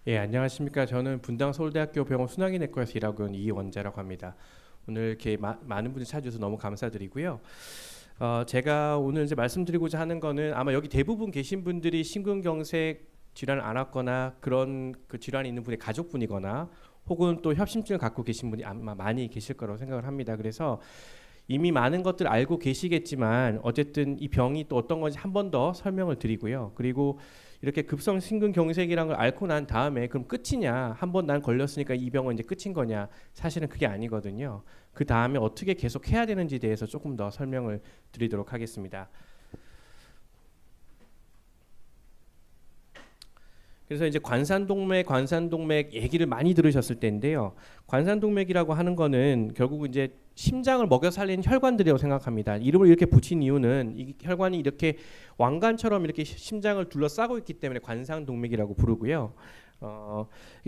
예, 안녕하십니까. 저는 분당 서울대학교 병원 순환기내과에서 일하고 있는 이원자라고 합니다. 오늘 이렇게 많은 분이 찾아주셔서 너무 감사드리고요. 제가 오늘 이제 말씀드리고자 하는 거는 아마 여기 대부분 계신 분들이 심근경색 질환을 앓았거나 그런 그 질환이 있는 분의 가족분이거나 혹은 또 협심증을 갖고 계신 분이 아마 많이 계실 거라고 생각을 합니다. 그래서 이미 많은 것들 알고 계시겠지만 어쨌든 이 병이 또 어떤 건지 한 번 더 설명을 드리고요. 그리고 이렇게 급성 심근경색이라는 걸 앓고 난 다음에 그럼 끝이냐? 한 번 난 걸렸으니까 이 병은 이제 끝인 거냐? 사실은 그게 아니거든요. 그 다음에 어떻게 계속 해야 되는지에 대해서 조금 더 설명을 드리도록 하겠습니다. 그래서 이제 관산동맥 얘기를 많이 들으셨을 텐데요. 관산동맥이라고 하는 거는 결국 이제 심장을 먹여 살리는 혈관들이라고 생각합니다. 이름을 이렇게 붙인 이유는 이 혈관이 이렇게 왕관처럼 이렇게 심장을 둘러싸고 있기 때문에 관상동맥이라고 부르고요.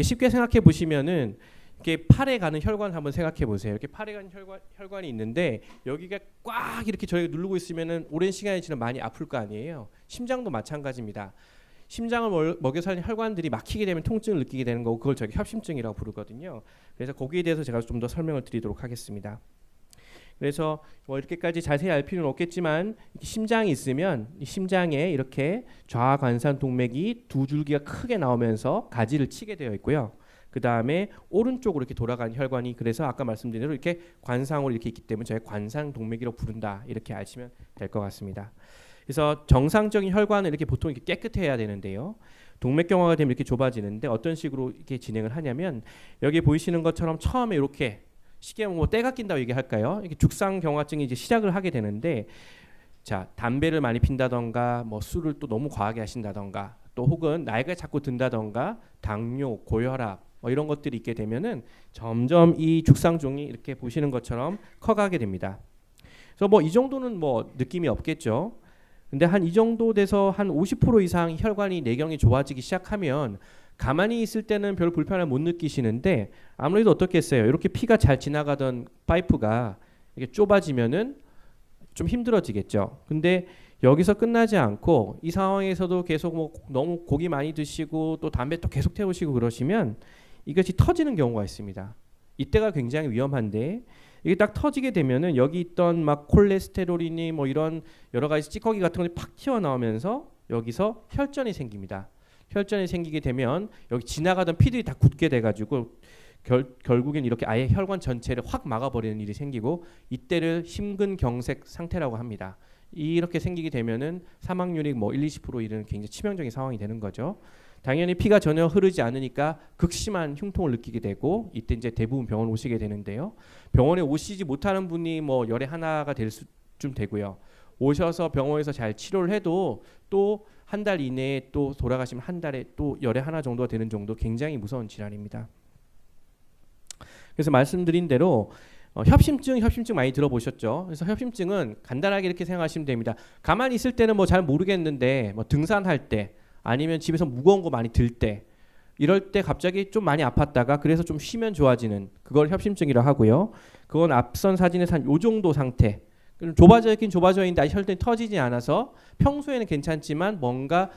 쉽게 생각해 보시면은 이렇게 팔에 가는 혈관 한번 생각해 보세요. 이렇게 팔에 가는 혈관이 있는데 여기가 꽉 이렇게 저희가 누르고 있으면은 오랜 시간이 지나면 많이 아플 거 아니에요. 심장도 마찬가지입니다. 심장을 먹여 살리는 혈관들이 막히게 되면 통증을 느끼게 되는 거고 그걸 저희가 협심증이라고 부르거든요. 그래서 거기에 대해서 제가 좀 더 설명을 드리도록 하겠습니다. 그래서 뭐 이렇게까지 자세히 알 필요는 없겠지만 심장이 있으면 이 심장에 이렇게 좌관산 동맥이 두 줄기가 크게 나오면서 가지를 치게 되어 있고요. 그 다음에 오른쪽으로 이렇게 돌아가는 혈관이 그래서 아까 말씀드린 대로 이렇게 관상으로 이렇게 있기 때문에 저희가 관상 동맥이라고 부른다 이렇게 아시면 될 것 같습니다. 그래서 정상적인 혈관은 이렇게 보통 이렇게 깨끗해야 되는데요. 동맥경화가 되면 이렇게 좁아지는데 어떤 식으로 이렇게 진행을 하냐면 여기 보이시는 것처럼 처음에 이렇게 쉽게 뭐 때가 낀다고 얘기할까요? 이렇게 죽상경화증이 이제 시작을 하게 되는데 자 담배를 많이 핀다던가 뭐 술을 또 너무 과하게 하신다던가 또 혹은 나이가 자꾸 든다던가 당뇨, 고혈압 뭐 이런 것들이 있게 되면은 점점 이 죽상종이 이렇게 보시는 것처럼 커가게 됩니다. 그래서 뭐 이 정도는 뭐 느낌이 없겠죠. 근데 한 이 정도 돼서 한 50% 이상 혈관이 내경이 좋아지기 시작하면 가만히 있을 때는 별 불편함을 못 느끼시는데 아무래도 어떻겠어요? 이렇게 피가 잘 지나가던 파이프가 이렇게 좁아지면은 좀 힘들어지겠죠. 근데 여기서 끝나지 않고 이 상황에서도 계속 뭐 너무 고기 많이 드시고 또 담배 또 계속 태우시고 그러시면 이것이 터지는 경우가 있습니다. 이때가 굉장히 위험한데 이게 딱 터지게 되면은 여기 있던 막 콜레스테롤이니 뭐 이런 여러 가지 찌꺼기 같은 것이 팍 튀어나오면서 여기서 혈전이 생깁니다. 혈전이 생기게 되면 여기 지나가던 피들이 다 굳게 돼가지고 결국엔 이렇게 아예 혈관 전체를 확 막아버리는 일이 생기고 이때를 심근경색 상태라고 합니다. 이렇게 생기게 되면은 사망률이 뭐 1-20% 이르는 굉장히 치명적인 상황이 되는 거죠. 당연히 피가 전혀 흐르지 않으니까 극심한 흉통을 느끼게 되고 이때 이제 대부분 병원 오시게 되는데요. 병원에 오시지 못하는 분이 뭐 열에 하나가 될 수쯤 되고요. 오셔서 병원에서 잘 치료를 해도 또 한 달 이내에 또 돌아가시면 한 달에 또 열에 하나 정도가 되는 정도 굉장히 무서운 질환입니다. 그래서 말씀드린 대로 협심증 많이 들어보셨죠? 그래서 협심증은 간단하게 이렇게 생각하시면 됩니다. 가만히 있을 때는 뭐 잘 모르겠는데 뭐 등산할 때 아니면 집에서 무거운 거 많이 들 때 이럴 때 갑자기 좀 많이 아팠다가 그래서 좀 쉬면 좋아지는 그걸 협심증이라고 하고요. 그건 앞선 사진에서 한 요 정도 상태. 좁아져 있긴 좁아져 있는데 아직 혈전이 터지지 않아서 평소에는 괜찮지만 뭔가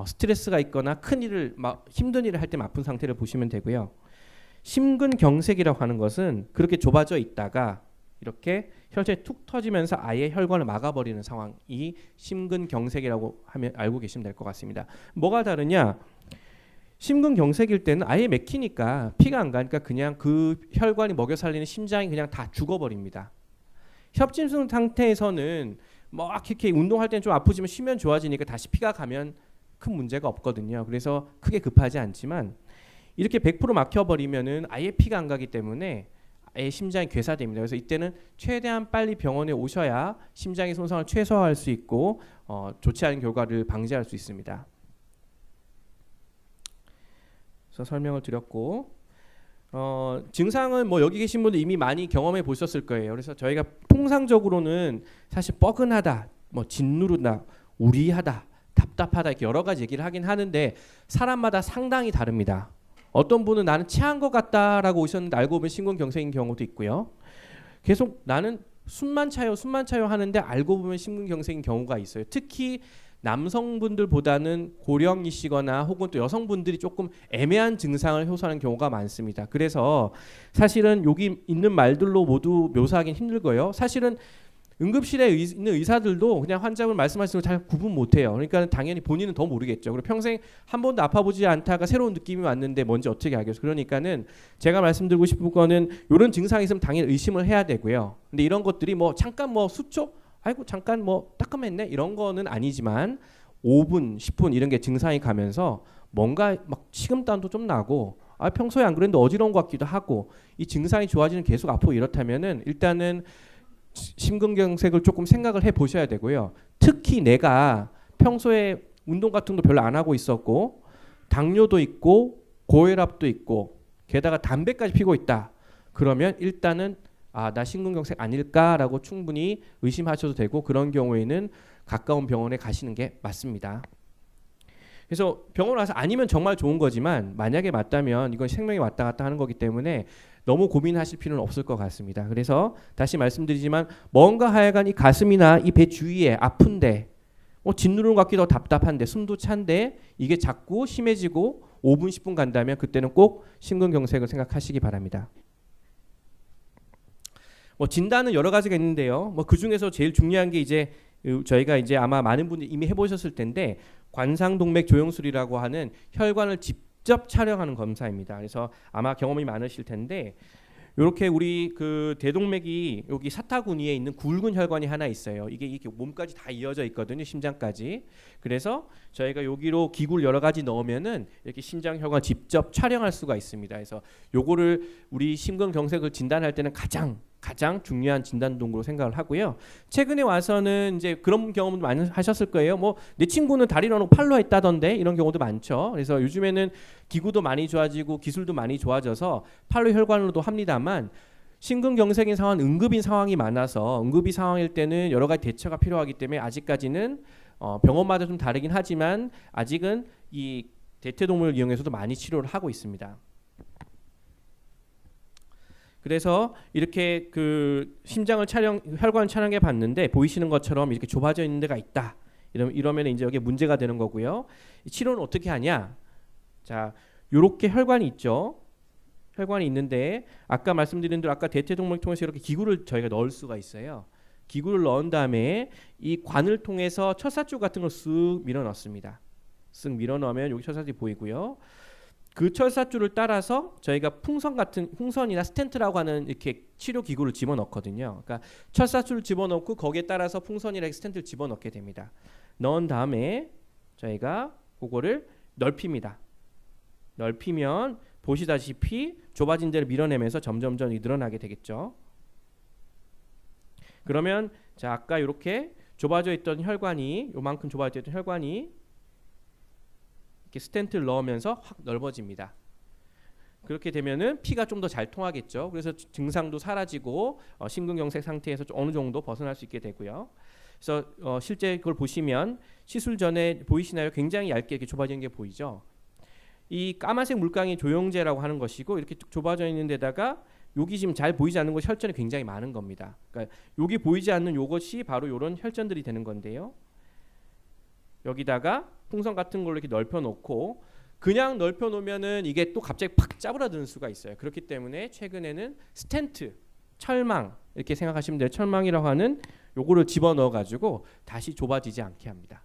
스트레스가 있거나 큰 일을 막 힘든 일을 할 때 아픈 상태를 보시면 되고요. 심근경색이라고 하는 것은 그렇게 좁아져 있다가 이렇게 혈전이 툭 터지면서 아예 혈관을 막아버리는 상황이 심근경색이라고 하면 알고 계시면 될 것 같습니다. 뭐가 다르냐? 심근경색일 때는 아예 막히니까 피가 안 가니까 그냥 그 혈관이 먹여 살리는 심장이 그냥 다 죽어버립니다. 협심증 상태에서는 막 이렇게 운동할 때는 좀 아프지만 쉬면 좋아지니까 다시 피가 가면 큰 문제가 없거든요. 그래서 크게 급하지 않지만 이렇게 100% 막혀버리면은 아예 피가 안 가기 때문에 아예 심장이 괴사됩니다. 그래서 이때는 최대한 빨리 병원에 오셔야 심장의 손상을 최소화할 수 있고 좋지 않은 결과를 방지할 수 있습니다. 그래서 설명을 드렸고 증상은 뭐 여기 계신 분들 이미 많이 경험해 보셨을 거예요. 그래서 저희가 통상적으로는 사실 뻐근하다, 뭐 짓누르다, 우리하다, 답답하다 이렇게 여러 가지 얘기를 하긴 하는데 사람마다 상당히 다릅니다. 어떤 분은 나는 체한 것 같다라고 오셨는데 알고 보면 심근경색인 경우도 있고요. 계속 나는 숨만 차요, 숨만 차요 하는데 알고 보면 심근경색인 경우가 있어요. 특히 남성분들보다는 고령이시거나 혹은 또 여성분들이 조금 애매한 증상을 호소하는 경우가 많습니다. 그래서 사실은 여기 있는 말들로 모두 묘사하기는 힘들고요. 사실은 응급실에 있는 의사들도 그냥 환자분 말씀하신 대로 잘 구분 못해요. 그러니까 당연히 본인은 더 모르겠죠. 그리고 평생 한 번도 아파보지 않다가 새로운 느낌이 왔는데 뭔지 어떻게 알겠어요. 그러니까는 제가 말씀드리고 싶은 거는 이런 증상이 있으면 당연히 의심을 해야 되고요. 근데 이런 것들이 뭐 잠깐 뭐 수초, 아이고 잠깐 뭐 따끔했네 이런 거는 아니지만 5분, 10분 이런 게 증상이 가면서 뭔가 막 식은땀도 좀 나고 평소에 안 그랬는데 어지러운 것 같기도 하고 이 증상이 좋아지는 계속 아프고 이렇다면은 일단은 심근경색을 조금 생각을 해 보셔야 되고요. 특히 내가 평소에 운동 같은 거 별로 안 하고 있었고 당뇨도 있고 고혈압도 있고 게다가 담배까지 피고 있다. 그러면 일단은 나 심근경색 아닐까라고 충분히 의심하셔도 되고 그런 경우에는 가까운 병원에 가시는 게 맞습니다. 그래서 병원 와서 아니면 정말 좋은 거지만 만약에 맞다면 이건 생명이 왔다 갔다 하는 거기 때문에 너무 고민하실 필요는 없을 것 같습니다. 그래서 다시 말씀드리지만 뭔가 하여간 이 가슴이나 이 배 주위에 아픈데 짓누르는 것 같기도 하고 답답한데 숨도 찬데 이게 자꾸 심해지고 5분 10분 간다면 그때는 꼭 심근경색을 생각하시기 바랍니다. 진단은 여러 가지가 있는데요. 그 중에서 제일 중요한 게 이제 저희가 이제 아마 많은 분들이 이미 해보셨을 텐데 관상동맥 조영술이라고 하는 혈관을 직접 촬영하는 검사입니다. 그래서 아마 경험이 많으실 텐데 이렇게 우리 그 대동맥이 여기 사타구니에 있는 굵은 혈관이 하나 있어요. 이게 이렇게 몸까지 다 이어져 있거든요. 심장까지. 그래서 저희가 여기로 기구를 여러 가지 넣으면은 이렇게 심장 혈관 직접 촬영할 수가 있습니다. 그래서 요거를 우리 심근경색을 진단할 때는 가장 중요한 진단 도구로 생각을 하고요. 최근에 와서는 이제 그런 경험도 많이 하셨을 거예요. 내 친구는 다리를 놓고 팔로 했다던데 이런 경우도 많죠. 그래서 요즘에는 기구도 많이 좋아지고 기술도 많이 좋아져서 팔로 혈관으로도 합니다만 심근경색인 상황, 응급인 상황이 많아서 응급이 상황일 때는 여러 가지 대처가 필요하기 때문에 아직까지는 병원마다 좀 다르긴 하지만 아직은 이 대퇴동물을 이용해서도 많이 치료를 하고 있습니다. 그래서 이렇게 그 심장을 혈관을 촬영해 봤는데 보이시는 것처럼 이렇게 좁아져 있는 데가 있다. 이러면 이제 여기에 문제가 되는 거고요. 치료는 어떻게 하냐? 자, 요렇게 혈관이 있죠. 혈관이 있는데 아까 말씀드린 대로 아까 대퇴동맥 통해서 이렇게 기구를 저희가 넣을 수가 있어요. 기구를 넣은 다음에 이 관을 통해서 철사줄 같은 걸 쓱 밀어 넣습니다. 쓱 밀어 넣으면 여기 철사줄이 보이고요. 그 철사줄을 따라서 저희가 풍선이나 스텐트라고 하는 이렇게 치료 기구를 집어넣거든요. 그러니까 철사줄을 집어넣고 거기에 따라서 풍선이나 스텐트를 집어넣게 됩니다. 넣은 다음에 저희가 그거를 넓힙니다. 넓히면 보시다시피 좁아진 데를 밀어내면서 점점점 늘어나게 되겠죠. 그러면 자 아까 이렇게 좁아져 있던 혈관이 요만큼 좁아져 있던 혈관이 이렇게 스텐트를 넣으면서 확 넓어집니다. 그렇게 되면은 피가 좀 더 잘 통하겠죠. 그래서 증상도 사라지고 심근경색 상태에서 어느 정도 벗어날 수 있게 되고요. 그래서 실제 그걸 보시면 시술 전에 보이시나요? 굉장히 얇게 이렇게 좁아지는 게 보이죠. 이 까만색 물감이 조영제라고 하는 것이고 이렇게 좁아져 있는 데다가 여기 지금 잘 보이지 않는 곳 혈전이 굉장히 많은 겁니다. 그러니까 여기 보이지 않는 요것이 바로 이런 혈전들이 되는 건데요. 여기다가 풍선 같은 걸로 이렇게 넓혀 놓고 그냥 넓혀 놓으면은 이게 또 갑자기 팍 짜부라드는 수가 있어요. 그렇기 때문에 최근에는 스텐트, 철망 이렇게 생각하시면 돼요. 철망이라고 하는 요거를 집어넣어 가지고 다시 좁아지지 않게 합니다.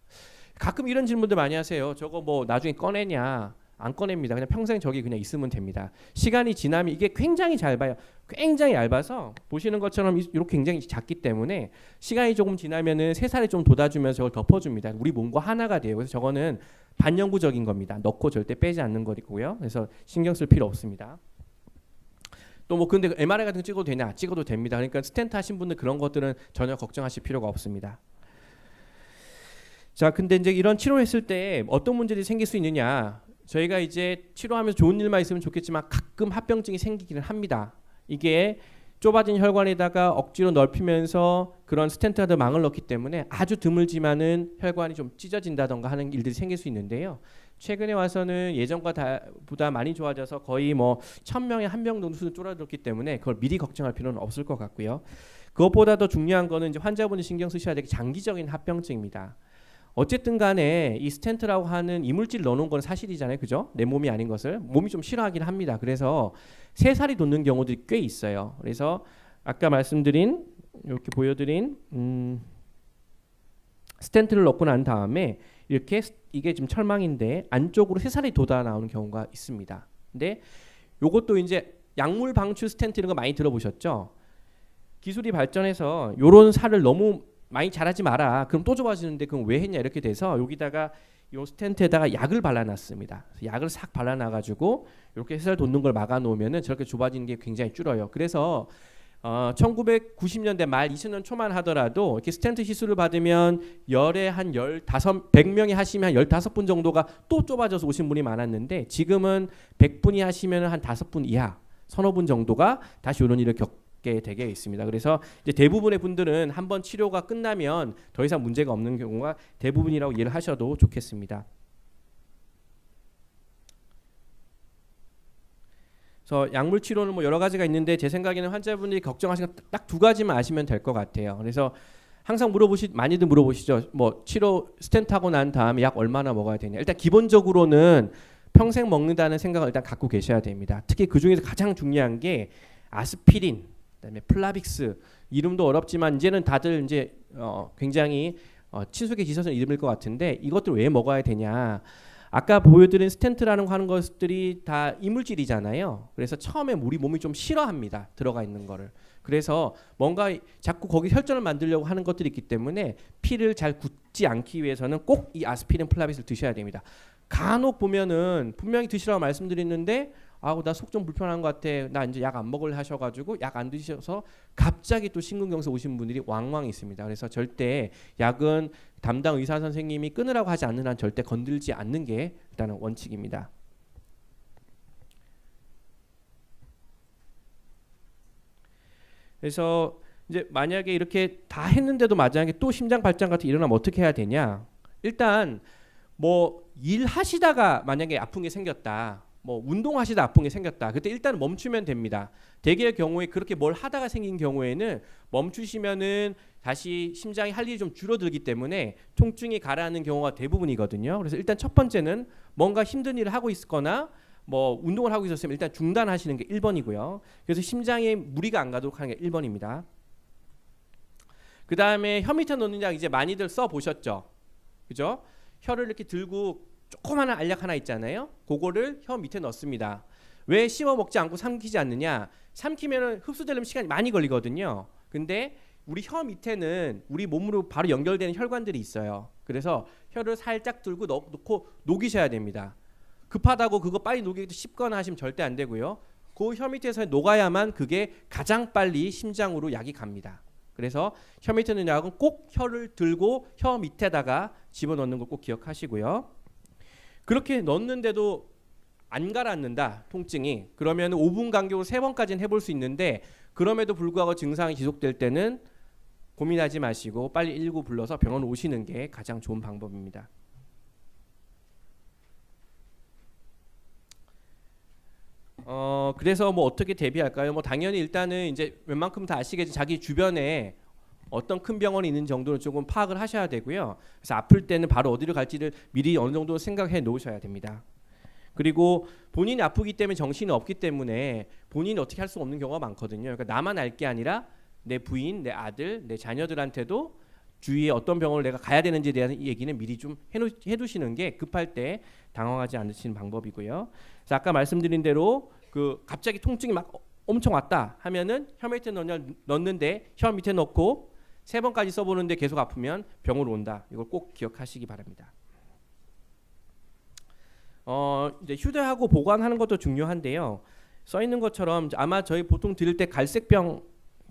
가끔 이런 질문들 많이 하세요. 저거 뭐 나중에 꺼내냐? 안 꺼냅니다. 그냥 평생 저기 그냥 있으면 됩니다. 시간이 지나면 이게 굉장히 얇아요. 굉장히 얇아서 보시는 것처럼 이렇게 굉장히 작기 때문에 시간이 조금 지나면은 새살에 좀 돋아주면서 저걸 덮어줍니다. 우리 몸과 하나가 돼요. 그래서 저거는 반영구적인 겁니다. 넣고 절대 빼지 않는 거고요. 그래서 신경 쓸 필요 없습니다. 또 뭐 근데 MRI 같은 거 찍어도 되냐? 찍어도 됩니다. 그러니까 스텐트 하신 분들 그런 것들은 전혀 걱정하실 필요가 없습니다. 자, 근데 이제 이런 치료했을 때 어떤 문제들이 생길 수 있느냐? 저희가 이제 치료하면서 좋은 일만 있으면 좋겠지만 가끔 합병증이 생기기는 합니다. 이게 좁아진 혈관에다가 억지로 넓히면서 그런 스텐트가 더 망을 넣기 때문에 아주 드물지만은 혈관이 좀 찢어진다던가 하는 일들이 생길 수 있는데요. 최근에 와서는 예전보다 많이 좋아져서 거의 뭐 1000명에 1명 정도 수준 줄어들었기 때문에 그걸 미리 걱정할 필요는 없을 것 같고요. 그것보다 더 중요한 거는 이제 환자분이 신경 쓰셔야 될 게 장기적인 합병증입니다. 어쨌든 간에 이 스텐트라고 하는 이물질 넣어놓은 건 사실이잖아요. 그죠? 내 몸이 아닌 것을. 몸이 좀 싫어하긴 합니다. 그래서 새살이 돋는 경우들이 꽤 있어요. 그래서 아까 말씀드린 이렇게 보여드린 스텐트를 넣고 난 다음에 이렇게 이게 지금 철망인데 안쪽으로 새살이 돋아 나오는 경우가 있습니다. 근데 요것도 이제 약물 방출 스텐트 이런 거 많이 들어보셨죠? 기술이 발전해서 요런 살을 너무 많이 자라지 마라. 그럼 또 좁아지는데 그럼 왜 했냐 이렇게 돼서 여기다가 요 스텐트에다가 약을 발라놨습니다. 약을 싹 발라놔가지고 이렇게 새살 돋는 걸 막아놓으면은 저렇게 좁아지는 게 굉장히 줄어요. 그래서 1990년대 말 2000년 초만 하더라도 이렇게 스텐트 시술을 받으면 열에 한 100명이 하시면 한 15분 정도가 또 좁아져서 오신 분이 많았는데 지금은 100분이 하시면 한 5분 이하, 서너 분 정도가 다시 이런 일을 겪게 되게 있습니다. 그래서 이제 대부분의 분들은 한번 치료가 끝나면 더 이상 문제가 없는 경우가 대부분이라고 이해를 하셔도 좋겠습니다. 그래서 약물 치료는 뭐 여러 가지가 있는데 제 생각에는 환자분들이 걱정하시는 딱 두 가지만 아시면 될 것 같아요. 그래서 항상 많이들 물어보시죠. 뭐 치료 스텐트 하고 난 다음에 약 얼마나 먹어야 되냐. 일단 기본적으로는 평생 먹는다는 생각을 일단 갖고 계셔야 됩니다. 특히 그 중에서 가장 중요한 게 아스피린, 그다음에 플라빅스, 이름도 어렵지만 이제는 다들 이제 굉장히 친숙해 지셔서 이름일 것 같은데 이것들 왜 먹어야 되냐. 아까 보여드린 스텐트라는 거 하는 것들이 다 이물질이잖아요. 그래서 처음에 우리 몸이 좀 싫어합니다. 들어가 있는 거를. 그래서 뭔가 자꾸 거기 혈전을 만들려고 하는 것들이 있기 때문에 피를 잘 굳지 않기 위해서는 꼭 이 아스피린 플라빗을 드셔야 됩니다. 간혹 보면은 분명히 드시라고 말씀드렸는데 아우 나 속 좀 불편한 것 같아. 나 이제 약 안 먹을래 하셔가지고 약 안 드셔서 갑자기 또 심근경색 오신 분들이 왕왕 있습니다. 그래서 절대 약은 담당 의사 선생님이 끊으라고 하지 않는 한 절대 건들지 않는 게 일단은 원칙입니다. 그래서 이제 만약에 이렇게 다 했는데도 만약에 또 심장 발작 같은 게 일어나면 어떻게 해야 되냐? 일단 뭐 일하시다가 만약에 아픈 게 생겼다. 뭐 운동하시다 아픈 게 생겼다. 그때 일단 멈추면 됩니다. 대개의 경우에 그렇게 뭘 하다가 생긴 경우에는 멈추시면은 다시 심장이 할 일이 좀 줄어들기 때문에 통증이 가라앉는 경우가 대부분이거든요. 그래서 일단 첫 번째는 뭔가 힘든 일을 하고 있거나 뭐 운동을 하고 있었으면 일단 중단하시는 게 1번이고요. 그래서 심장에 무리가 안 가도록 하는 게 1번입니다. 그 다음에 혀 밑에 넣는 약 이제 많이들 써 보셨죠? 그죠? 혀를 이렇게 들고 조그마한 알약 하나 있잖아요. 그거를 혀 밑에 넣습니다. 왜 씹어 먹지 않고 삼키지 않느냐? 삼키면 흡수되려면 시간이 많이 걸리거든요. 근데 우리 혀 밑에는 우리 몸으로 바로 연결되는 혈관들이 있어요. 그래서 혀를 살짝 들고 놓고 녹이셔야 됩니다. 급하다고 그거 빨리 녹이기도 씹거나 하시면 절대 안 되고요. 그 혀 밑에서 녹아야만 그게 가장 빨리 심장으로 약이 갑니다. 그래서 혀 밑에 있는 약은 꼭 혀를 들고 혀 밑에다가 집어넣는 걸 꼭 기억하시고요. 그렇게 넣는데도 안 가라앉는다 통증이 그러면 5분 간격으로 3번까지는 해볼 수 있는데 그럼에도 불구하고 증상이 지속될 때는 고민하지 마시고 빨리 119 불러서 병원 오시는 게 가장 좋은 방법입니다. 그래서 뭐 어떻게 대비할까요? 뭐 당연히 일단은 이제 웬만큼 다 아시겠지 자기 주변에 어떤 큰 병원이 있는 정도는 조금 파악을 하셔야 되고요. 그래서 아플 때는 바로 어디로 갈지를 미리 어느 정도 생각해 놓으셔야 됩니다. 그리고 본인이 아프기 때문에 정신이 없기 때문에 본인이 어떻게 할 수 없는 경우가 많거든요. 그러니까 나만 알 게 아니라 내 부인, 내 아들, 내 자녀들한테도 주위에 어떤 병원을 내가 가야 되는지에 대한 얘기는 미리 좀 해두시는 게 급할 때 당황하지 않으시는 방법이고요. 그래서 아까 말씀드린 대로 그 갑자기 통증이 막 엄청 왔다 하면은 혀 밑에 넣는데 혀 밑에 넣고 3번까지 써보는데 계속 아프면 병으로 온다. 이걸 꼭 기억하시기 바랍니다. 이제 휴대하고 보관하는 것도 중요한데요. 써 있는 것처럼 아마 저희 보통 드릴 때 갈색병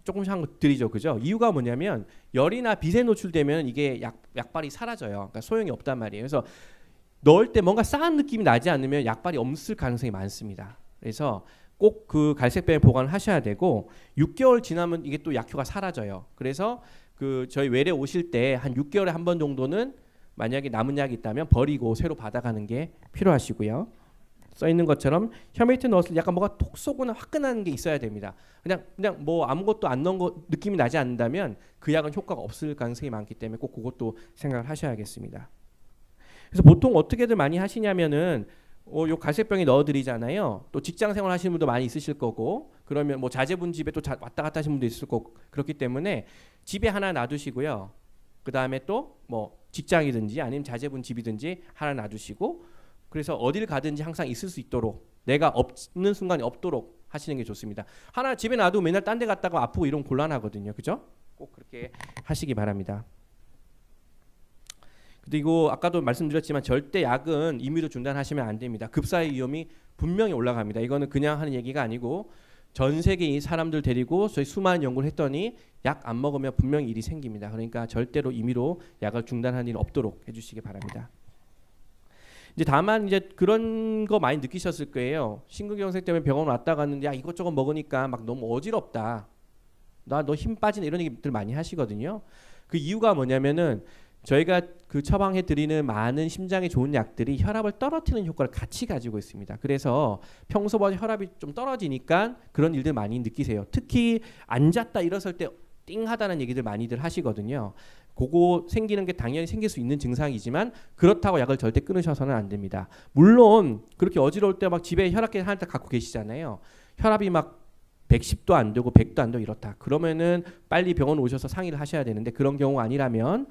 조금씩 한 거 드리죠, 그죠? 이유가 뭐냐면 열이나 빛에 노출되면 이게 약발이 사라져요. 그러니까 소용이 없단 말이에요. 그래서 넣을 때 뭔가 싸한 느낌이 나지 않으면 약발이 없을 가능성이 많습니다. 그래서 꼭 그 갈색병에 보관을 하셔야 되고 6개월 지나면 이게 또 약효가 사라져요. 그래서 그 저희 외래 오실 때 한 6개월에 한 번 정도는 만약에 남은 약이 있다면 버리고 새로 받아가는 게 필요하시고요. 써 있는 것처럼 혀 밑에 넣었을 때 약간 뭐가 톡 쏘거나 화끈한 게 있어야 됩니다. 그냥 뭐 아무것도 안 넣은 거 느낌이 나지 않는다면 그 약은 효과가 없을 가능성이 많기 때문에 꼭 그것도 생각을 하셔야겠습니다. 그래서 보통 어떻게들 많이 하시냐면은 요 갈색병에 넣어드리잖아요. 또 직장생활 하시는 분도 많이 있으실 거고, 그러면 뭐 자제분 집에 또 왔다 갔다 하시는 분도 있을 거고, 그렇기 때문에 집에 하나 놔두시고요. 그 다음에 또 뭐 직장이든지 아니면 자제분 집이든지 하나 놔두시고, 그래서 어딜 가든지 항상 있을 수 있도록, 내가 없는 순간이 없도록 하시는 게 좋습니다. 하나 집에 놔두고 맨날 딴 데 갔다가 아프고 이러면 곤란하거든요. 그죠? 꼭 그렇게 하시기 바랍니다. 그리고 아까도 말씀드렸지만 절대 약은 임의로 중단하시면 안 됩니다. 급사의 위험이 분명히 올라갑니다. 이거는 그냥 하는 얘기가 아니고 전 세계 이 사람들 데리고 저희 수많은 연구를 했더니 약 안 먹으면 분명히 일이 생깁니다. 그러니까 절대로 임의로 약을 중단하는 일 없도록 해주시기 바랍니다. 이제 다만 이제 그런 거 많이 느끼셨을 거예요. 심근경색 때문에 병원 왔다 갔는데 야 이것저것 먹으니까 막 너무 어지럽다. 나 너 힘 빠지네 이런 얘기들 많이 하시거든요. 그 이유가 뭐냐면은 저희가 그 처방해 드리는 많은 심장에 좋은 약들이 혈압을 떨어뜨리는 효과를 같이 가지고 있습니다. 그래서 평소보다 혈압이 좀 떨어지니까 그런 일들 많이 느끼세요. 특히 앉았다 일어설 때 띵하다는 얘기들 많이들 하시거든요. 그거 생기는 게 당연히 생길 수 있는 증상이지만 그렇다고 약을 절대 끊으셔서는 안 됩니다. 물론 그렇게 어지러울 때 막 집에 혈압계 하나 갖고 계시잖아요. 혈압이 막 110도 안 되고 100도 안 되고 이렇다. 그러면은 빨리 병원 오셔서 상의를 하셔야 되는데 그런 경우 아니라면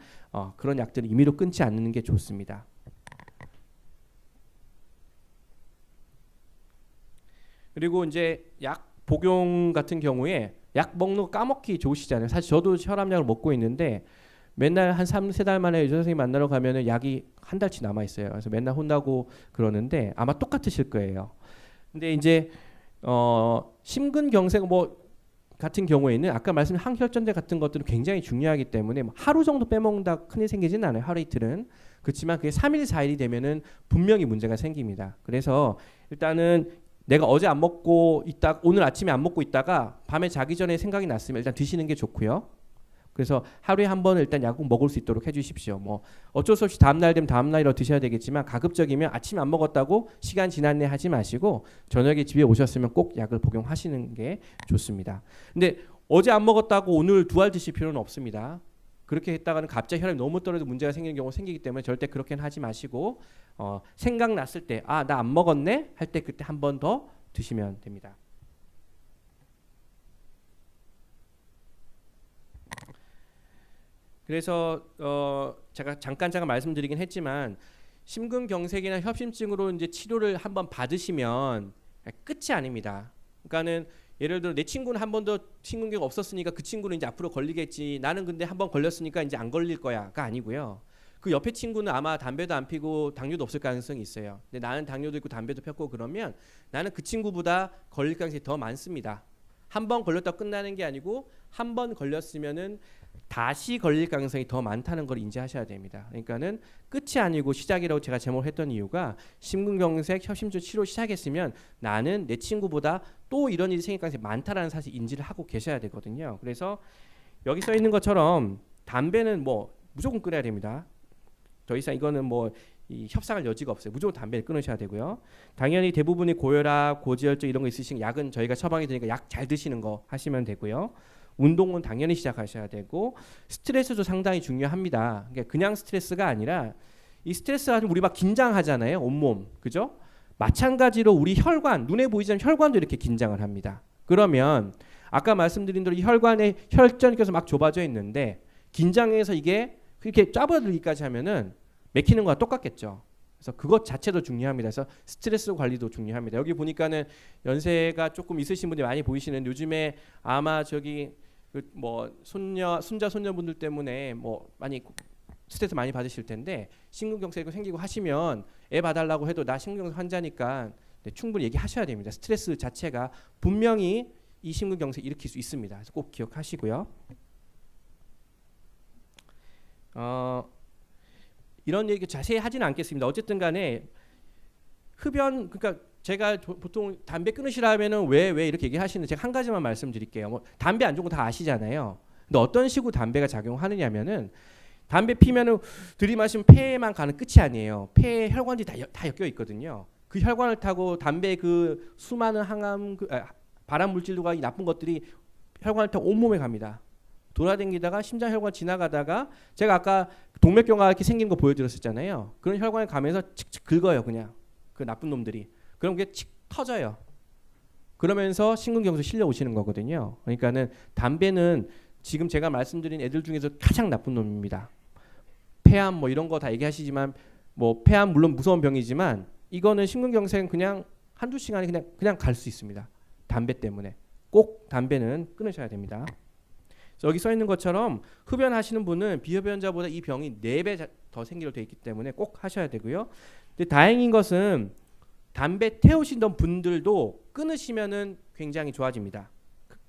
그런 약들은 임의로 끊지 않는 게 좋습니다. 그리고 이제 약 복용 같은 경우에 약 먹는 거 까먹기 좋으시잖아요. 사실 저도 혈압약을 먹고 있는데 맨날 한 3-4달 만에 의사 선생님 만나러 가면은 약이 한 달치 남아 있어요. 그래서 맨날 혼나고 그러는데 아마 똑같으실 거예요. 근데 이제 심근경색 뭐 같은 경우에는 아까 말씀드린 항혈전제 같은 것들은 굉장히 중요하기 때문에 하루 정도 빼먹는다 큰일 생기진 않아요. 하루 이틀은. 그렇지만 그게 3일 4일이 되면은 분명히 문제가 생깁니다. 그래서 일단은 내가 어제 안 먹고 있다 오늘 아침에 안 먹고 있다가 밤에 자기 전에 생각이 났으면 일단 드시는 게 좋고요. 그래서 하루에 한 번은 일단 약국 먹을 수 있도록 해주십시오. 뭐 어쩔 수 없이 다음날 되면 다음날이라도 드셔야 되겠지만 가급적이면 아침에 안 먹었다고 시간 지났네 하지 마시고 저녁에 집에 오셨으면 꼭 약을 복용하시는 게 좋습니다. 근데 어제 안 먹었다고 오늘 두 알 드실 필요는 없습니다. 그렇게 했다가는 갑자기 혈압이 너무 떨어져서 문제가 생기는 경우가 생기기 때문에 절대 그렇게는 하지 마시고 생각났을 때 아, 나 안 먹었네 할 때 그때 한 번 더 드시면 됩니다. 그래서 제가 잠깐 말씀드리긴 했지만 심근경색이나 협심증으로 이제 치료를 한번 받으시면 끝이 아닙니다. 그러니까는 예를 들어 내 친구는 한 번도 심근경색 없었으니까 그 친구는 이제 앞으로 걸리겠지. 나는 근데 한 번 걸렸으니까 이제 안 걸릴 거야가 아니고요. 그 옆에 친구는 아마 담배도 안 피고 당뇨도 없을 가능성이 있어요. 근데 나는 당뇨도 있고 담배도 폈고 그러면 나는 그 친구보다 걸릴 가능성이 더 많습니다. 한 번 걸렸다고 끝나는 게 아니고 한 번 걸렸으면은 다시 걸릴 가능성이 더 많다는 걸 인지하셔야 됩니다. 그러니까는 끝이 아니고 시작이라고 제가 제목을 했던 이유가 심근경색, 협심증 치료 시작했으면 나는 내 친구보다 또 이런 일이 생길 가능성이 많다라는 사실 인지를 하고 계셔야 되거든요. 그래서 여기 써 있는 것처럼 담배는 뭐 무조건 끊어야 됩니다. 더 이상 이거는 뭐 이 협상할 여지가 없어요. 무조건 담배를 끊으셔야 되고요. 당연히 대부분이 고혈압, 고지혈증 이런 거 있으신 약은 저희가 처방해 드리니까 약 잘 드시는 거 하시면 되고요. 운동은 당연히 시작하셔야 되고 스트레스도 상당히 중요합니다. 그러니까 그냥 스트레스가 아니라 이 스트레스가 우리 막 긴장하잖아요. 온몸. 그죠? 마찬가지로 우리 혈관, 눈에 보이지 않는 혈관도 이렇게 긴장을 합니다. 그러면 아까 말씀드린 대로 이 혈관에 혈전이 껴서 막 좁아져 있는데 긴장해서 이게 그렇게 짜버들기까지 하면은 맥히는 거와 똑같겠죠. 그래서 그것 자체도 중요합니다. 그래서 스트레스 관리도 중요합니다. 여기 보니까는 연세가 조금 있으신 분들이 많이 보이시는 요즘에 아마 저기 뭐 손자 손녀분들 때문에 뭐 많이 스트레스 많이 받으실 텐데 심근경색이 생기고 하시면 애 봐달라고 해도 나 심근경색 환자니까 충분히 얘기하셔야 됩니다. 스트레스 자체가 분명히 이 심근경색 일으킬 수 있습니다. 그래서 꼭 기억하시고요. 이런 얘기 자세히 하지는 않겠습니다. 어쨌든 간에 흡연 그러니까 제가 보통 담배 끊으시라면은 왜 이렇게 얘기하시는 제가 한 가지만 말씀드릴게요. 뭐 담배 안 좋은 거 다 아시잖아요. 근데 어떤 식으로 담배가 작용하느냐면은 담배 피면은 들이마시면 폐에만 가는 끝이 아니에요. 폐에 혈관들이 다 엮여 있거든요. 그 혈관을 타고 담배 그 수많은 항암 발암 물질과 이 나쁜 것들이 혈관을 타고 온몸에 갑니다. 돌아다니다가 심장 혈관 지나가다가 제가 아까 동맥경화 이렇게 생긴 거 보여드렸었잖아요. 그런 혈관에 가면서 칙칙 긁어요. 그냥 그 나쁜 놈들이. 그럼 그게 칙 터져요. 그러면서 심근경색 실려 오시는 거거든요. 그러니까는 담배는 지금 제가 말씀드린 애들 중에서 가장 나쁜 놈입니다. 폐암 뭐 이런 거 다 얘기하시지만 뭐 폐암 물론 무서운 병이지만 이거는 심근경색은 그냥 한두 시간이 그냥 갈 수 있습니다. 담배 때문에. 꼭 담배는 끊으셔야 됩니다. 여기 써 있는 것처럼 흡연하시는 분은 비흡연자보다 이 병이 4배 더 생기로 되어 있기 때문에 꼭 하셔야 되고요. 근데 다행인 것은 담배 태우시던 분들도 끊으시면은 굉장히 좋아집니다.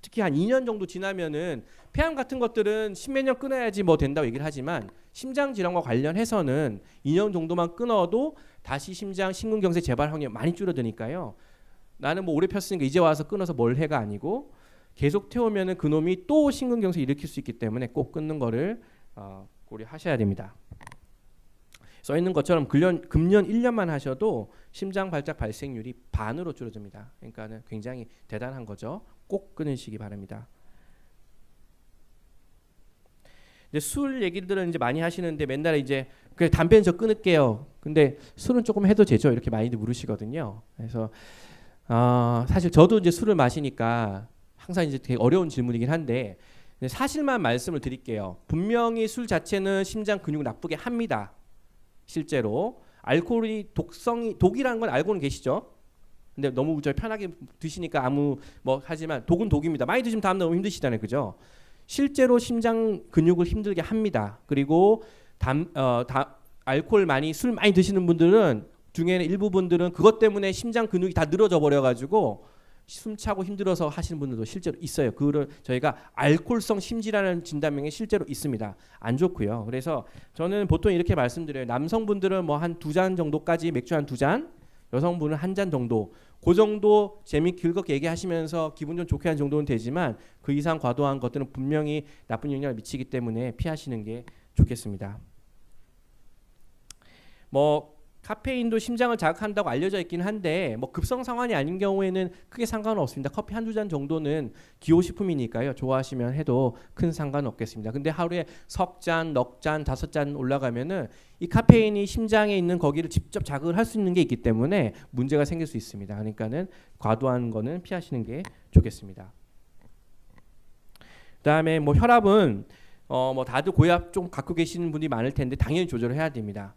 특히 한 2년 정도 지나면은 폐암 같은 것들은 십몇 년 끊어야지 뭐 된다고 얘기를 하지만 심장 질환과 관련해서는 2년 정도만 끊어도 다시 심장 심근경색 재발 확률이 많이 줄어드니까요. 나는 뭐 오래 폈으니까 이제 와서 끊어서 뭘 해가 아니고 계속 태우면은 그놈이 또 심근경색 일으킬 수 있기 때문에 꼭 끊는 거를 고려하셔야 됩니다. 써 있는 것처럼 금년 1년만 하셔도 심장 발작 발생률이 반으로 줄어듭니다. 그러니까는 굉장히 대단한 거죠. 꼭 끊으시기 바랍니다. 이제 술 얘기들은 이제 많이 하시는데 맨날 이제 그래 담배는 저 끊을게요. 근데 술은 조금 해도 되죠? 이렇게 많이들 물으시거든요. 그래서 사실 저도 이제 술을 마시니까 항상 이제 되게 어려운 질문이긴 한데 사실만 말씀을 드릴게요. 분명히 술 자체는 심장 근육을 나쁘게 합니다. 실제로 알코올이 독이라는 건 알고는 계시죠? 근데 너무 편하게 드시니까 아무 뭐 하지만 독은 독입니다. 많이 드시면 다음날 너무 힘드시잖아요, 그죠? 실제로 심장 근육을 힘들게 합니다. 그리고 알코올 술 많이 드시는 분들은 중에는 일부 분들은 그것 때문에 심장 근육이 다 늘어져 버려가지고 숨차고 힘들어서 하시는 분들도 실제로 있어요. 그거를 저희가 알코올성 심질환이라는 진단명이 실제로 있습니다. 안 좋고요. 그래서 저는 보통 이렇게 말씀드려요. 남성분들은 뭐 한 2잔 정도까지 맥주 한 2잔, 여성분은 1잔 정도. 그 정도 즐겁게 얘기하시면서 기분 좀 좋게 하는 정도는 되지만 그 이상 과도한 것들은 분명히 나쁜 영향을 미치기 때문에 피하시는 게 좋겠습니다. 뭐 카페인도 심장을 자극한다고 알려져 있긴 한데 뭐 급성 상환이 아닌 경우에는 크게 상관은 없습니다. 커피 한두 잔 정도는 기호식품이니까요. 좋아하시면 해도 큰 상관은 없겠습니다. 근데 하루에 석 잔, 넉 잔, 5잔 올라가면은 이 카페인이 심장에 있는 거기를 직접 자극을 할 수 있는 게 있기 때문에 문제가 생길 수 있습니다. 그러니까는 과도한 거는 피하시는 게 좋겠습니다. 그다음에 뭐 혈압은 뭐 다들 고혈압 좀 갖고 계시는 분들이 많을 텐데 당연히 조절을 해야 됩니다.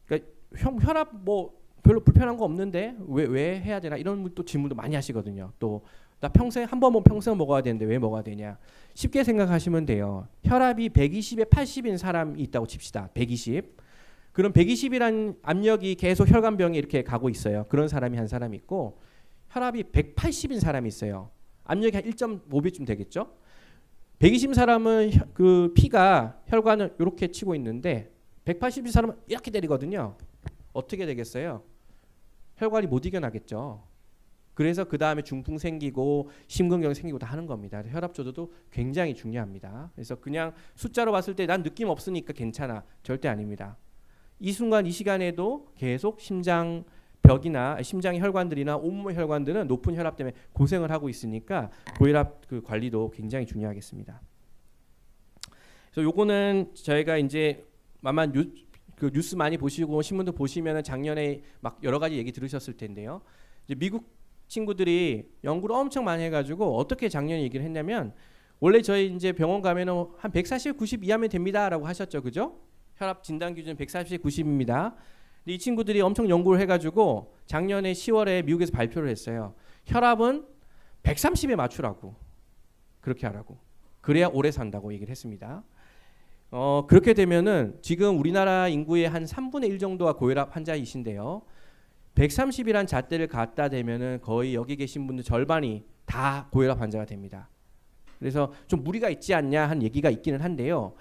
그러니까 혈압 뭐 별로 불편한 거 없는데 왜 해야 되나 이런 또 질문도 많이 하시거든요. 또 나 평생 한 번 평생 먹어야 되는데 왜 먹어야 되냐. 쉽게 생각하시면 돼요. 혈압이 120에 80인 사람이 있다고 칩시다. 120. 그럼 120이란 압력이 계속 혈관병에 이렇게 가고 있어요. 그런 사람이 한 사람 있고 혈압이 180인 사람이 있어요. 압력이 한 1.5배쯤 되겠죠. 120 사람은 그 피가 혈관을 이렇게 치고 있는데 180인 사람은 이렇게 때리거든요. 어떻게 되겠어요? 혈관이 못 이겨나겠죠. 그래서 그 다음에 중풍 생기고 심근경색 생기고 다 하는 겁니다. 혈압 조절도 굉장히 중요합니다. 그래서 그냥 숫자로 봤을 때 난 느낌 없으니까 괜찮아. 절대 아닙니다. 이 순간 이 시간에도 계속 심장 벽이나 심장의 혈관들이나 온몸의 혈관들은 높은 혈압 때문에 고생을 하고 있으니까 고혈압 그 관리도 굉장히 중요하겠습니다. 그래서 요거는 저희가 이제 아마 그 뉴스 많이 보시고 신문도 보시면은 작년에 막 여러 가지 얘기 들으셨을 텐데요. 이제 미국 친구들이 연구를 엄청 많이 해가지고 어떻게 작년에 얘기를 했냐면 원래 저희 이제 병원 가면은 한 140, 90 이하면 됩니다라고 하셨죠, 그죠? 혈압 진단 기준 140, 90입니다. 이 친구들이 엄청 연구를 해가지고 작년에 10월에 미국에서 발표를 했어요. 혈압은 130에 맞추라고 그렇게 하라고. 그래야 오래 산다고 얘기를 했습니다. 그렇게 되면은 지금 우리나라 인구의 한 3분의 1 정도가 고혈압 환자이신데요. 130이란 잣대를 갖다 대면은 거의 여기 계신 분들 절반이 다 고혈압 환자가 됩니다. 그래서 좀 무리가 있지 않냐 한 얘기가 있기는 한데요.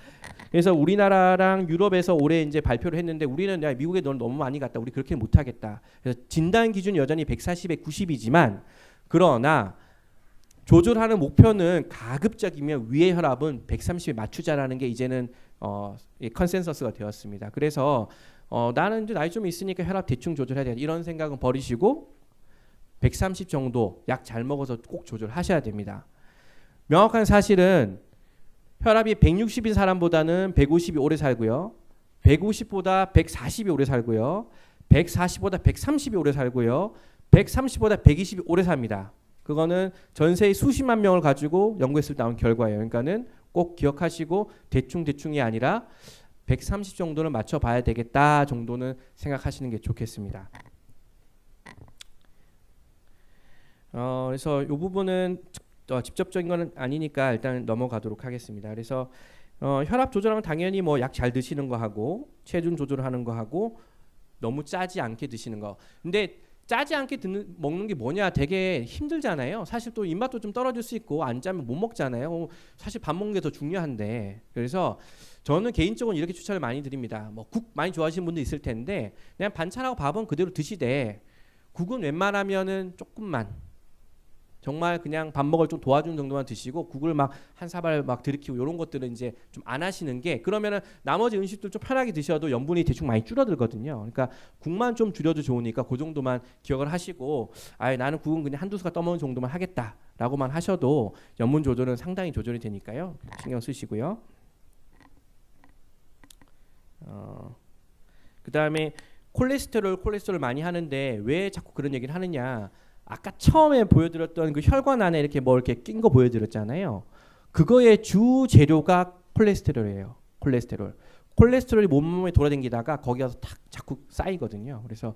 그래서 우리나라랑 유럽에서 올해 이제 발표를 했는데 우리는 야, 미국에 넌 너무 많이 갔다. 우리 그렇게 못 하겠다. 그래서 진단 기준 여전히 140에 90이지만 그러나 조절하는 목표는 가급적이면 위의 혈압은 130에 맞추자라는 게 이제는 컨센서스가 되었습니다. 그래서 나는 이제 나이 좀 있으니까 혈압 대충 조절해야 돼. 이런 생각은 버리시고 130 정도 약 잘 먹어서 꼭 조절하셔야 됩니다. 명확한 사실은 혈압이 160인 사람보다는 150이 오래 살고요. 150보다 140이 오래 살고요. 140보다 130이 오래 살고요. 130보다 120이 오래 삽니다. 그거는 전세의 수십만 명을 가지고 연구했을 때 나온 결과예요. 그러니까는 꼭 기억하시고 대충이 아니라 130 정도는 맞춰봐야 되겠다 정도는 생각하시는 게 좋겠습니다. 그래서 이 부분은 직접적인 건 아니니까 일단 넘어가도록 하겠습니다. 그래서 혈압 조절하면 당연히 뭐 약 잘 드시는 거 하고 체중 조절하는 거 하고 너무 짜지 않게 드시는 거. 근데 짜지 않게 먹는 게 뭐냐 되게 힘들잖아요. 사실 또 입맛도 좀 떨어질 수 있고 안 짜면 못 먹잖아요. 사실 밥 먹는 게 더 중요한데. 그래서 저는 개인적으로 이렇게 추천을 많이 드립니다. 뭐 국 많이 좋아하시는 분도 있을 텐데 그냥 반찬하고 밥은 그대로 드시되 국은 웬만하면은 조금만 정말 그냥 밥 먹을 좀 도와주는 정도만 드시고 국을 막 한 사발 막 들이키고 이런 것들은 이제 좀 안 하시는 게 그러면은 나머지 음식들 좀 편하게 드셔도 염분이 대충 많이 줄어들거든요. 그러니까 국만 좀 줄여도 좋으니까 그 정도만 기억을 하시고 나는 국은 그냥 한두 숟갈 떠먹는 정도만 하겠다라고만 하셔도 염분 조절은 상당히 조절이 되니까요. 신경 쓰시고요. 그다음에 콜레스테롤 많이 하는데 왜 자꾸 그런 얘기를 하느냐? 아까 처음에 보여드렸던 그 혈관 안에 이렇게 뭐 이렇게 낀 거 보여드렸잖아요. 그거의 주 재료가 콜레스테롤이에요. 콜레스테롤이 몸에 돌아다니다가 거기 가서 탁 자꾸 쌓이거든요. 그래서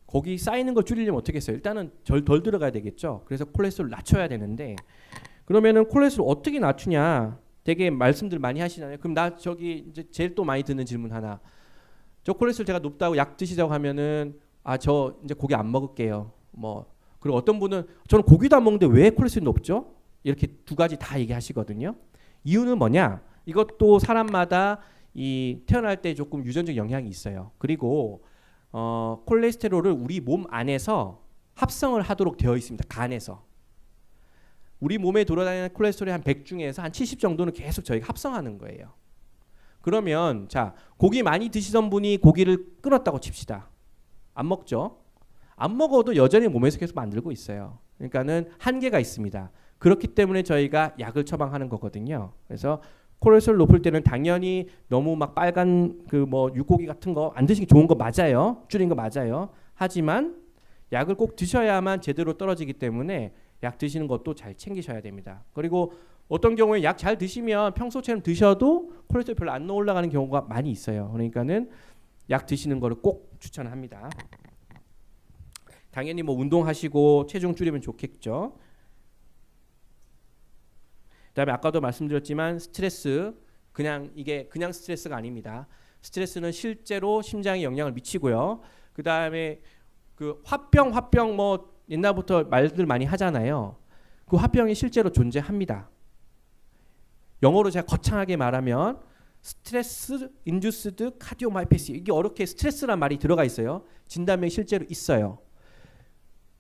거기 쌓이는 걸 줄이려면 어떻게 했어요? 일단은 덜 들어가야 되겠죠. 그래서 콜레스테롤 낮춰야 되는데 그러면은 콜레스테롤 어떻게 낮추냐? 되게 말씀들 많이 하시잖아요. 그럼 나 저기 이제 제일 또 많이 듣는 질문 하나. 저 콜레스테롤 제가 높다고 약 드시자고 하면은 저 이제 고기 안 먹을게요. 그리고 어떤 분은 저는 고기도 안 먹는데 왜 콜레스테롤이 높죠? 이렇게 두 가지 다 얘기하시거든요. 이유는 뭐냐? 이것도 사람마다 이 태어날 때 조금 유전적 영향이 있어요. 그리고 콜레스테롤을 우리 몸 안에서 합성을 하도록 되어 있습니다. 간에서. 우리 몸에 돌아다니는 콜레스테롤이 한 100 중에서 한 70 정도는 계속 저희가 합성하는 거예요. 그러면 자, 고기 많이 드시던 분이 고기를 끊었다고 칩시다. 안 먹죠? 안 먹어도 여전히 몸에서 계속 만들고 있어요. 그러니까는 한계가 있습니다. 그렇기 때문에 저희가 약을 처방하는 거거든요. 그래서 콜레스테롤 높을 때는 당연히 너무 막 빨간 그 뭐 육고기 같은 거 안 드시는 게 좋은 거 맞아요. 줄인 거 맞아요. 하지만 약을 꼭 드셔야만 제대로 떨어지기 때문에 약 드시는 것도 잘 챙기셔야 됩니다. 그리고 어떤 경우에 약 잘 드시면 평소처럼 드셔도 콜레스테롤 별로 안 올라가는 경우가 많이 있어요. 그러니까는 약 드시는 거를 꼭 추천합니다. 당연히 뭐 운동하시고 체중 줄이면 좋겠죠. 그다음에 아까도 말씀드렸지만 스트레스 이게 그냥 스트레스가 아닙니다. 스트레스는 실제로 심장에 영향을 미치고요. 그다음에 그 화병 뭐 옛날부터 말들 많이 하잖아요. 그 화병이 실제로 존재합니다. 영어로 제가 거창하게 말하면 스트레스 인듀스드 카디오마이패시 이게 어렵게 스트레스란 말이 들어가 있어요. 진단명이 실제로 있어요.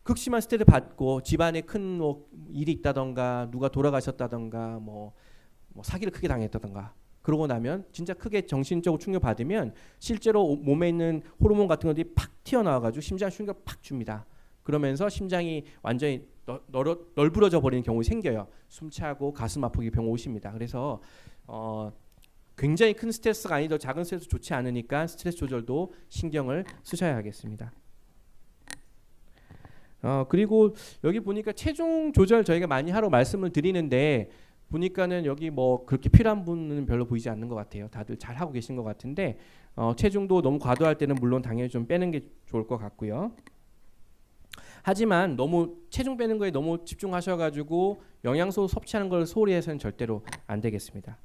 극심한 스트레스 받고 집안에 큰 뭐 일이 있다던가 누가 돌아가셨다던가 뭐 사기를 크게 당했다던가 그러고 나면 진짜 크게 정신적으로 충격 받으면 실제로 몸에 있는 호르몬 같은 것들이 팍 튀어나와가지고 심장 충격을 팍 줍니다. 그러면서 심장이 완전히 널브러져 버리는 경우 생겨요. 숨차고 가슴 아프게 병 오십니다. 그래서 굉장히 큰 스트레스가 아니더라도 작은 스트레스 좋지 않으니까 스트레스 조절도 신경을 쓰셔야 하겠습니다. 그리고 여기 보니까 체중 조절 저희가 많이 하러 말씀을 드리는데 보니까는 여기 뭐 그렇게 필요한 분은 별로 보이지 않는 것 같아요. 다들 잘 하고 계신 것 같은데 체중도 너무 과도할 때는 물론 당연히 좀 빼는 게 좋을 것 같고요. 하지만 너무 체중 빼는 거에 너무 집중하셔가지고 영양소 섭취하는 걸 소홀히 해서는 절대로 안 되겠습니다.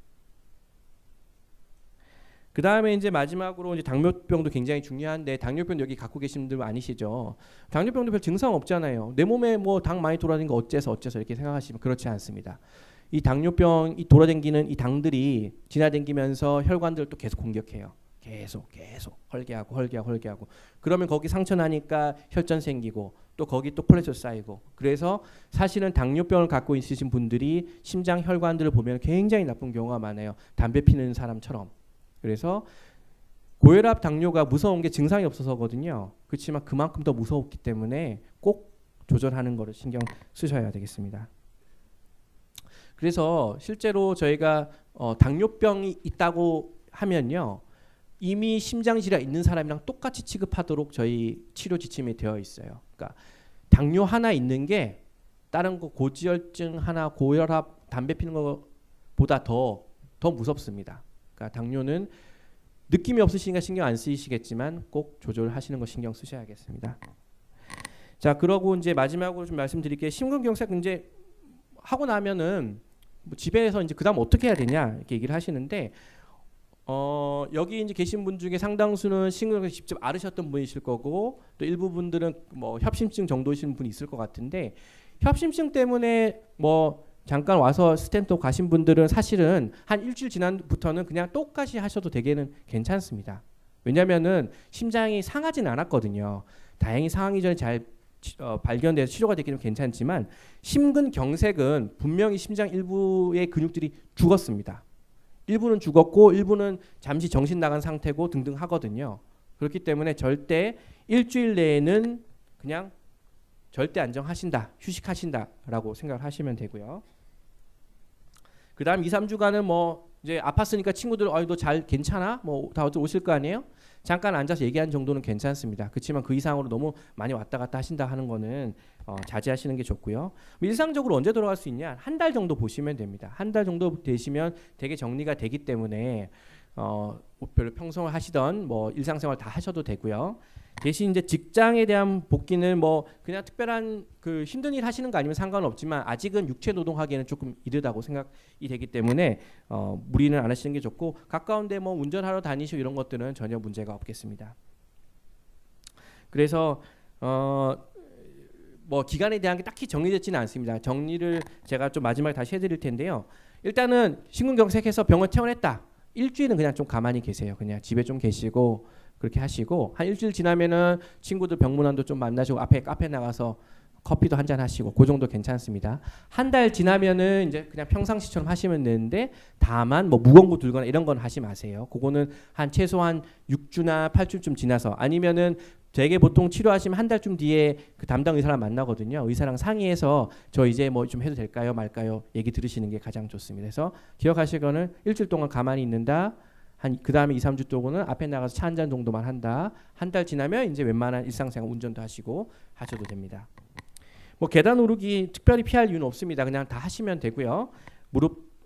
그 다음에 이제 마지막으로 이제 당뇨병도 굉장히 중요한데 당뇨병 여기 갖고 계신 분들 아니시죠? 당뇨병도 별 증상 없잖아요. 내 몸에 뭐 당 많이 돌아다니는 거 어째서 이렇게 생각하시면 그렇지 않습니다. 이 당뇨병이 돌아다니는 이 당들이 지나다니면서 혈관들을 또 계속 공격해요. 계속 헐게하고 그러면 거기 상처 나니까 혈전 생기고 또 거기 또 콜레스테롤 쌓이고 그래서 사실은 당뇨병을 갖고 있으신 분들이 심장 혈관들을 보면 굉장히 나쁜 경우가 많아요. 담배 피는 사람처럼. 그래서 고혈압, 당뇨가 무서운 게 증상이 없어서거든요. 그렇지만 그만큼 더 무서웠기 때문에 꼭 조절하는 거를 신경 쓰셔야 되겠습니다. 그래서 실제로 저희가 당뇨병이 있다고 하면요, 이미 심장질환 있는 사람이랑 똑같이 취급하도록 저희 치료 지침에 되어 있어요. 그러니까 당뇨 하나 있는 게 다른 거 고지혈증 하나, 고혈압, 담배 피는 것보다 더 무섭습니다. 그러니까 당뇨는 느낌이 없으시니까 신경 안 쓰이시겠지만 꼭 조절하시는 거 신경 쓰셔야겠습니다. 자, 그러고 이제 마지막으로 좀 말씀드릴게요. 심근경색 이제 하고 나면은 뭐 집에서 이제 그다음 어떻게 해야 되냐 이렇게 얘기를 하시는데, 여기 이제 계신 분 중에 상당수는 심근경색 직접 앓으셨던 분이실 거고, 또 일부 분들은 뭐 협심증 정도이신 분이 있을 것 같은데, 협심증 때문에 뭐 잠깐 와서 스텐트 가신 분들은 사실은 한 일주일 지난부터는 그냥 똑같이 하셔도 되게는 괜찮습니다. 왜냐면은 심장이 상하진 않았거든요. 다행히 상하기 전에 잘 발견돼서 치료가 되기는 괜찮지만, 심근경색은 분명히 심장 일부의 근육들이 죽었습니다. 일부는 죽었고 일부는 잠시 정신 나간 상태고 등등 하거든요. 그렇기 때문에 절대 일주일 내에는 그냥 절대 안정하신다, 휴식하신다라고 생각을 하시면 되고요. 그 다음 2, 3주간은 뭐 이제 아팠으니까 친구들 너 잘 괜찮아? 뭐 다 오실 거 아니에요? 잠깐 앉아서 얘기하는 정도는 괜찮습니다. 그렇지만 그 이상으로 너무 많이 왔다 갔다 하신다 하는 거는 자제하시는 게 좋고요. 일상적으로 언제 돌아갈 수 있냐? 한 달 정도 보시면 됩니다. 한 달 정도 되시면 되게 정리가 되기 때문에 별로 평소 하시던 뭐 일상생활 다 하셔도 되고요. 대신 이제 직장에 대한 복귀는 뭐 그냥 특별한 그 힘든 일 하시는 거 아니면 상관없지만, 아직은 육체 노동하기에는 조금 이르다고 생각이 되기 때문에 무리는 안 하시는 게 좋고, 가까운데 뭐 운전하러 다니시고 이런 것들은 전혀 문제가 없겠습니다. 그래서 뭐 기간에 대한 게 딱히 정리되지는 않습니다. 정리를 제가 좀 마지막에 다시 해드릴 텐데요. 일단은 심근경색해서 병원 퇴원했다. 일주일은 그냥 좀 가만히 계세요. 그냥 집에 좀 계시고 그렇게 하시고, 한 일주일 지나면은 친구들 병문안도 좀 만나시고 앞에 카페 나가서 커피도 한잔 하시고, 그 정도 괜찮습니다. 한 달 지나면은 이제 그냥 평상시처럼 하시면 되는데, 다만 뭐 무거운 거 들거나 이런 건 하지 마세요. 그거는 한 최소한 6주나 8주쯤 지나서, 아니면은 되게 보통 치료하시면 한 달쯤 뒤에 그 담당 의사랑 만나거든요. 의사랑 상의해서 저 이제 뭐 좀 해도 될까요 말까요 얘기 들으시는 게 가장 좋습니다. 그래서 기억하실 거는 일주일 동안 가만히 있는다. 그 다음에 2, 3주 동안은 앞에 나가서 차 한 잔 정도만 한다. 한 달 지나면 이제 웬만한 일상생활 운전도 하시고 하셔도 됩니다. 뭐 계단 오르기 특별히 피할 이유는 없습니다. 그냥 다 하시면 되고요.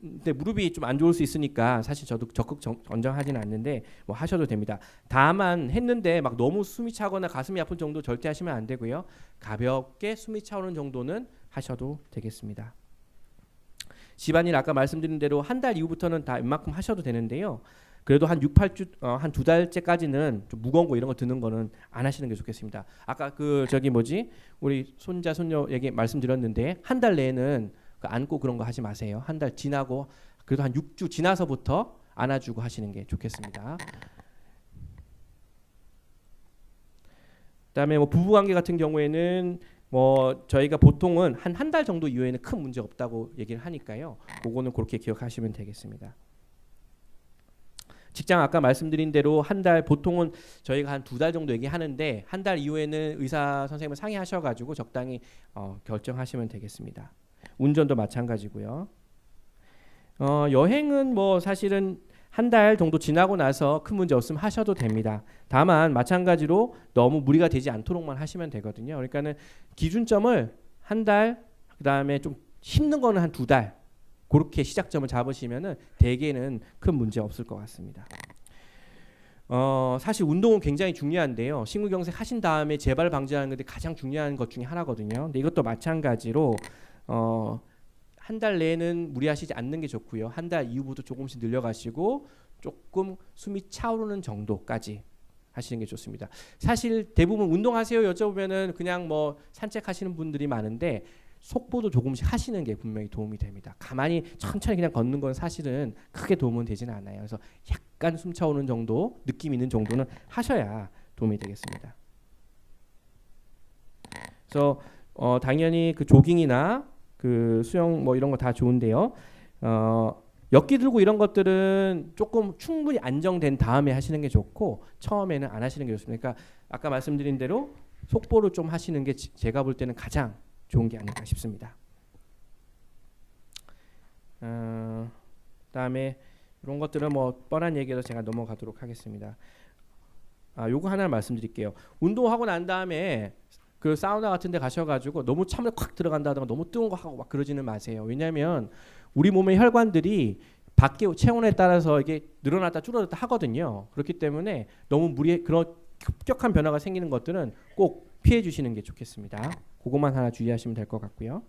근데 무릎이 좀 안 좋을 수 있으니까 사실 저도 적극 권장하지는 않는데 뭐 하셔도 됩니다. 다만 했는데 막 너무 숨이 차거나 가슴이 아픈 정도 절대 하시면 안 되고요. 가볍게 숨이 차오는 정도는 하셔도 되겠습니다. 집안일 아까 말씀드린 대로 한 달 이후부터는 다 웬만큼 하셔도 되는데요. 그래도 한 6, 8주, 한 2달째까지는 좀 무거운 거 이런 거 드는 거는 안 하시는 게 좋겠습니다. 아까 우리 손자 손녀 얘기 말씀드렸는데, 한 달 내에는 안고 그런 거 하지 마세요. 한 달 지나고 그래도 한 6주 지나서부터 안아주고 하시는 게 좋겠습니다. 그다음에 뭐 부부관계 같은 경우에는 뭐 저희가 보통은 한 달 정도 이후에는 큰 문제 없다고 얘기를 하니까요. 그거는 그렇게 기억하시면 되겠습니다. 직장 아까 말씀드린 대로 한 달, 보통은 저희가 한 2달 정도 얘기하는데, 한 달 이후에는 의사 선생님을 상의하셔가지고 적당히 결정하시면 되겠습니다. 운전도 마찬가지고요. 여행은 뭐 사실은 한 달 정도 지나고 나서 큰 문제 없으면 하셔도 됩니다. 다만 마찬가지로 너무 무리가 되지 않도록만 하시면 되거든요. 그러니까는 기준점을 한 달, 그 다음에 좀 힘든 거는 한 2달, 그렇게 시작점을 잡으시면은 대개는 큰 문제 없을 것 같습니다. 사실 운동은 굉장히 중요한데요. 심근경색 하신 다음에 재발 방지하는 데 가장 중요한 것 중에 하나거든요. 근데 이것도 마찬가지로 한 달 내에는 무리하시지 않는 게 좋고요. 한 달 이후부터 조금씩 늘려가시고 조금 숨이 차오르는 정도까지 하시는 게 좋습니다. 사실 대부분 운동하세요 여쭤보면은 그냥 뭐 산책하시는 분들이 많은데, 속보도 조금씩 하시는 게 분명히 도움이 됩니다. 가만히 천천히 그냥 걷는 건 사실은 크게 도움은 되지는 않아요. 그래서 약간 숨 차오는 정도, 느낌 있는 정도는 하셔야 도움이 되겠습니다. 그래서 당연히 그 조깅이나 그 수영 뭐 이런 거 다 좋은데요. 역기 들고 이런 것들은 조금 충분히 안정된 다음에 하시는 게 좋고 처음에는 안 하시는 게 좋습니다. 그러니까 아까 말씀드린 대로 속보를 좀 하시는 게 제가 볼 때는 가장 좋은 게 아닐까 싶습니다. 그다음에 이런 것들은 뭐 뻔한 얘기라서 제가 넘어가도록 하겠습니다. 요거 하나 말씀드릴게요. 운동하고 난 다음에 그 사우나 같은 데 가셔가지고 너무 찬물 콱 들어간다든가 너무 뜨거운 거 하고 막 그러지는 마세요. 왜냐하면 우리 몸의 혈관들이 밖의 체온에 따라서 이게 늘어났다 줄어들었다 하거든요. 그렇기 때문에 너무 그런 급격한 변화가 생기는 것들은 꼭 피해 주시는 게 좋겠습니다. 그것만 하나 주의하시면 될 것 같고요.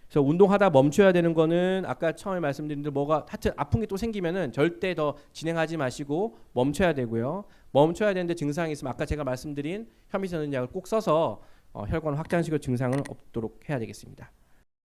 그래서 운동하다 멈춰야 되는 거는 아까 처음에 말씀드린 대로 뭐가 하여튼 아픈 게 또 생기면은 절대 더 진행하지 마시고 멈춰야 되고요. 멈춰야 되는데 증상이 있으면 아까 제가 말씀드린 현미전염약을 꼭 써서 혈관 확장시켜 증상은 없도록 해야 되겠습니다.